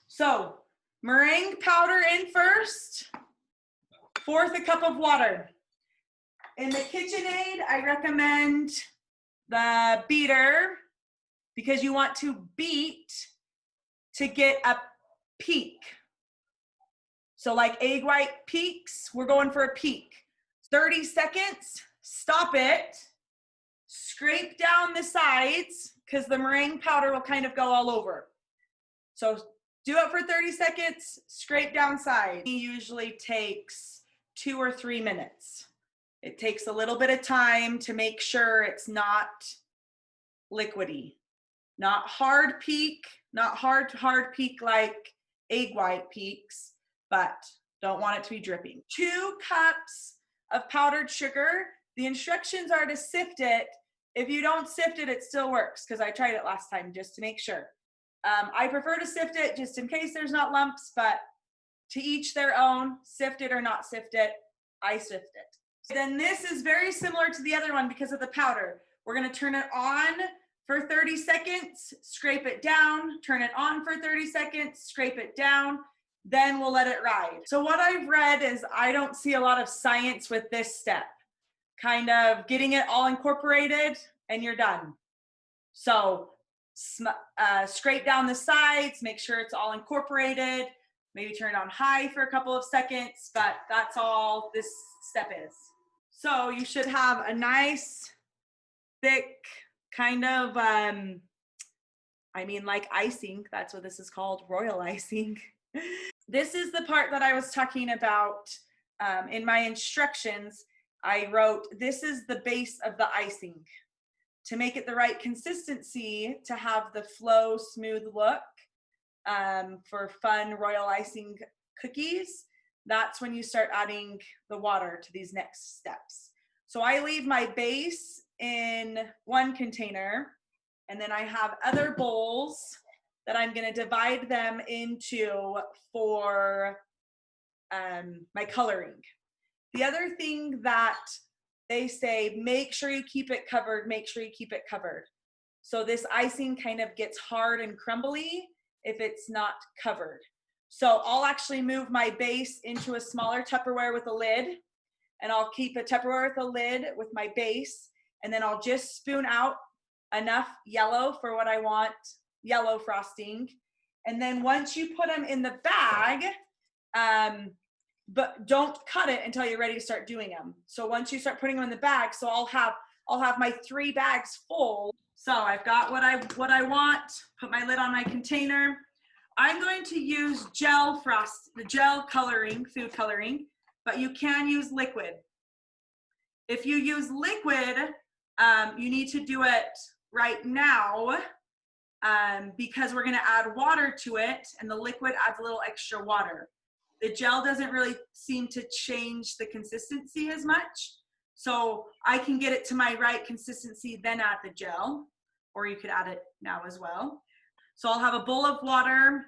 So meringue powder in first, fourth a cup of water. In the KitchenAid, I recommend the beater because you want to beat to get a peak. So like egg white peaks, we're going for a peak. 30 seconds, stop it, scrape down the sides because the meringue powder will kind of go all over. So do it for 30 seconds, scrape down sides. It usually takes 2 or 3 minutes. It takes a little bit of time to make sure it's not liquidy. Not hard peak, not hard peak like egg white peaks, but don't want it to be dripping. 2 cups of powdered sugar. The instructions are to sift it. If you don't sift it, it still works because I tried it last time just to make sure. I prefer to sift it just in case there's not lumps, but to each their own, sift it or not sift it. I sift it. Then this is very similar to the other one because of the powder. We're gonna turn it on for 30 seconds, scrape it down, turn it on for 30 seconds, scrape it down, then we'll let it ride. So what I've read is I don't see a lot of science with this step. Kind of getting it all incorporated and you're done. So scrape down the sides, make sure it's all incorporated, maybe turn it on high for a couple of seconds, but that's all this step is. So you should have a nice, thick, kind of, like icing. That's what this is called, royal icing. This is the part that I was talking about in my instructions. I wrote, this is the base of the icing. To make it the right consistency, to have the flow, smooth look for fun royal icing cookies, that's when you start adding the water to these next steps. So I leave my base in one container, and then I have other bowls that I'm gonna divide them into for my coloring. The other thing that they say, make sure you keep it covered, make sure you keep it covered. So this icing kind of gets hard and crumbly if it's not covered. So I'll actually move my base into a smaller Tupperware with a lid, and I'll keep a Tupperware with a lid with my base, and then I'll just spoon out enough yellow for what I want, yellow frosting. And then once you put them in the bag, but don't cut it until you're ready to start doing them. So once you start putting them in the bag, so I'll have my 3 bags full. So I've got what I want, put my lid on my container. I'm going to use gel coloring, food coloring, but you can use liquid. If you use liquid, you need to do it right now because we're gonna add water to it, and the liquid adds a little extra water. The gel doesn't really seem to change the consistency as much. So I can get it to my right consistency, then add the gel, or you could add it now as well. So I'll have a bowl of water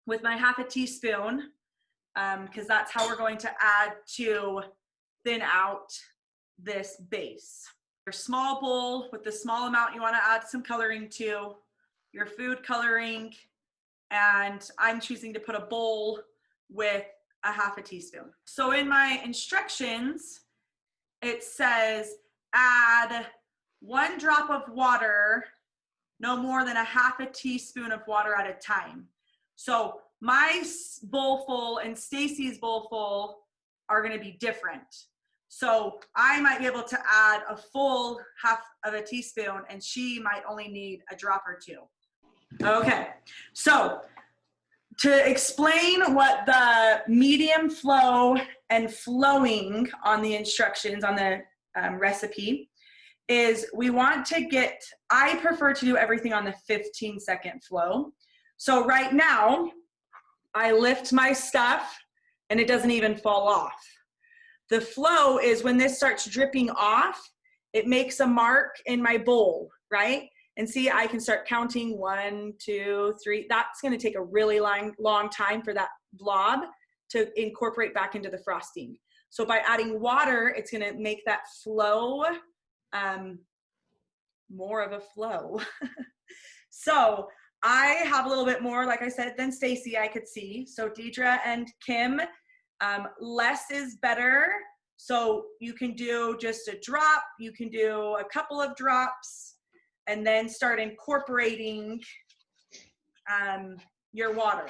with my ½ teaspoon, because that's how we're going to add to thin out this base. Your small bowl with the small amount you want to add some coloring to, your food coloring, and I'm choosing to put a bowl with a ½ teaspoon. So in my instructions, it says add 1 drop of water, no more than a ½ teaspoon of water at a time. So my bowl full and Stacy's bowl full are gonna be different. So I might be able to add a full ½ teaspoon and she might only need a drop or 2. Okay, so to explain what the medium flow and flowing on the instructions on the recipe is, we want to get, I prefer to do everything on the 15-second flow. So right now, I lift my stuff and it doesn't even fall off. The flow is when this starts dripping off, it makes a mark in my bowl, right? And see, I can start counting 1, 2, 3. That's gonna take a really long time for that blob to incorporate back into the frosting. So by adding water, it's gonna make that flow more of a flow. So I have a little bit more, like I said, than Stacy I could see. So Deidre and Kim, less is better. So you can do just a drop, you can do a couple of drops, and then start incorporating your water.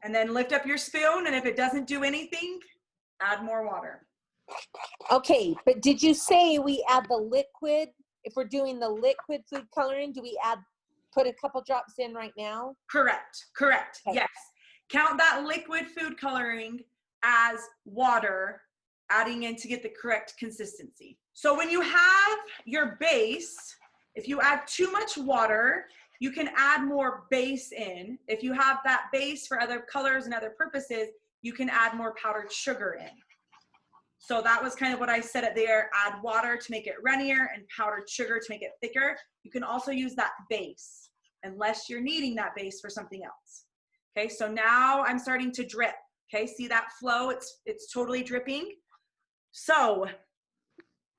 And then lift up your spoon, and if it doesn't do anything, add more water. Okay, but did you say we add the liquid? If we're doing the liquid food coloring, do we put a couple drops in right now? Correct, correct, Okay. yes. Count that liquid food coloring as water, adding in to get the correct consistency. So when you have your base, if you add too much water, you can add more base in. If you have that base for other colors and other purposes, you can add more powdered sugar in. So that was kind of what I said it there, add water to make it runnier and powdered sugar to make it thicker. You can also use that base unless you're needing that base for something else. Okay, so now I'm starting to drip. Okay, see that flow? It's totally dripping. So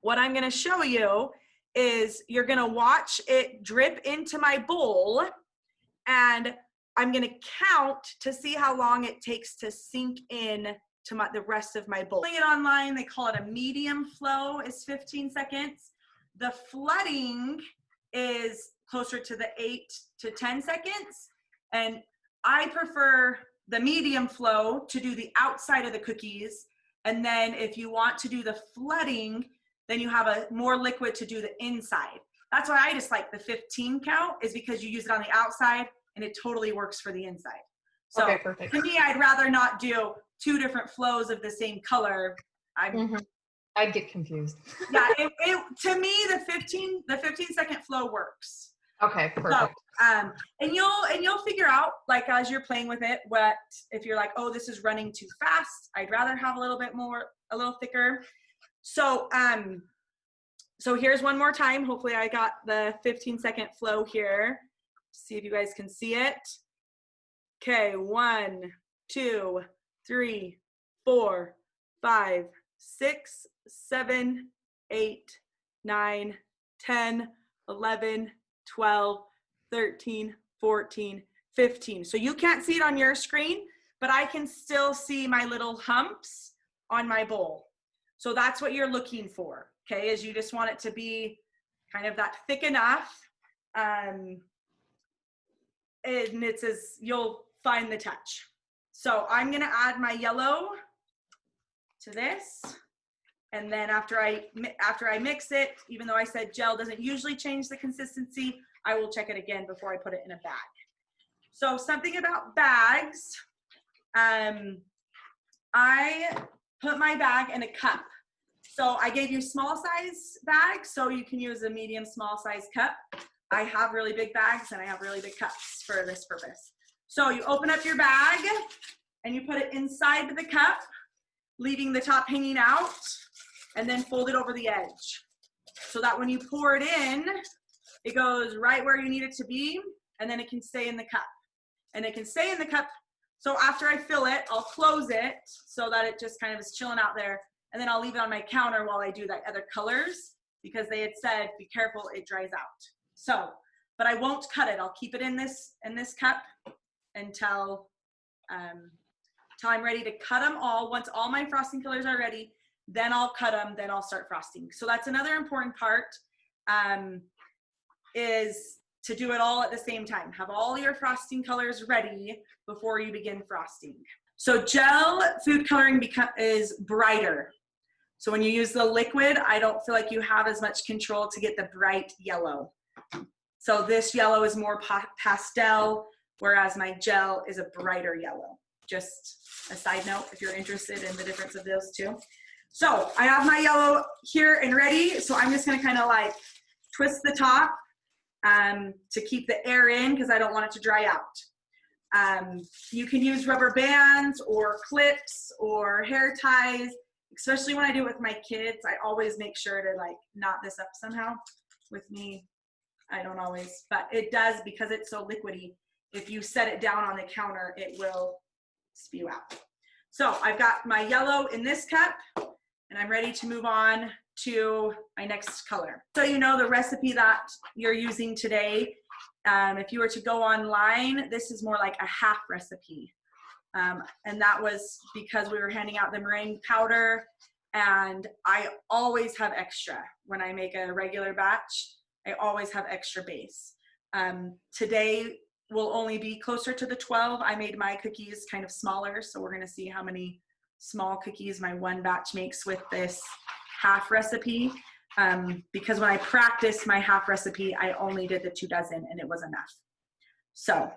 what I'm gonna show you is you're gonna watch it drip into my bowl, and I'm gonna count to see how long it takes to sink in to the rest of my bowl. Pulling it online, they call it a medium flow, is 15 seconds. The flooding is closer to the 8 to 10 seconds. And I prefer the medium flow to do the outside of the cookies. And then if you want to do the flooding, then you have a more liquid to do the inside. That's why I just like the 15 count, is because you use it on the outside and it totally works for the inside. So okay, perfect. To me, I'd rather not do 2 different flows of the same color. I'd get confused. Yeah, to me, the 15-second flow works. Okay, perfect. So, and you'll figure out, like, as you're playing with it, what if you're like, oh, this is running too fast, I'd rather have a little thicker. So so here's one more time. Hopefully I got the 15-second flow here. See if you guys can see it. Okay, 1, 2, 3, 4, 5, 6, 7, 8, 9, 10, 11, 12, 13, 14, 15. So you can't see it on your screen, but I can still see my little humps on my bowl. So that's what you're looking for, okay, is you just want it to be kind of that thick enough. And you'll find the touch. So I'm gonna add my yellow to this. And then after I mix it, even though I said gel doesn't usually change the consistency, I will check it again before I put it in a bag. So something about bags, I put my bag in a cup. So I gave you small size bags, so you can use a medium small size cup. I have really big bags and I have really big cups for this purpose. So you open up your bag and you put it inside the cup, leaving the top hanging out, and then fold it over the edge so that when you pour it in, it goes right where you need it to be, and then it can stay in the cup. And it can stay in the cup. So after I fill it, I'll close it so that it just kind of is chilling out there, and then I'll leave it on my counter while I do the other colors, because they had said, be careful, it dries out. So, but I won't cut it. I'll keep it in this cup until I'm ready to cut them all. Once all my frosting colors are ready, then I'll cut them, then I'll start frosting. So that's another important part, is to do it all at the same time. Have all your frosting colors ready before you begin frosting. So gel food coloring is brighter. So when you use the liquid, I don't feel like you have as much control to get the bright yellow. So this yellow is more pastel, whereas my gel is a brighter yellow. Just a side note if you're interested in the difference of those two. So I have my yellow here and ready. So I'm just gonna kind of like twist the top to keep the air in, because I don't want it to dry out. You can use rubber bands or clips or hair ties, especially when I do it with my kids. I always make sure to like knot this up somehow. With me, I don't always, but it does, because it's so liquidy. If you set it down on the counter, it will spew out. So I've got my yellow in this cup, and I'm ready to move on to my next color. So you know the recipe that you're using today, if you were to go online, this is more like a half recipe. And that was because we were handing out the meringue powder, and I always have extra. When I make a regular batch, I always have extra base. Today will only be closer to the 12. I made my cookies kind of smaller, so we're gonna see how many small cookies my one batch makes with this half recipe. Because when I practiced my half recipe, I only did the 2 dozen and it was enough. So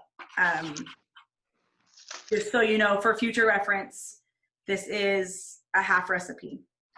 just so you know, for future reference, this is a half recipe.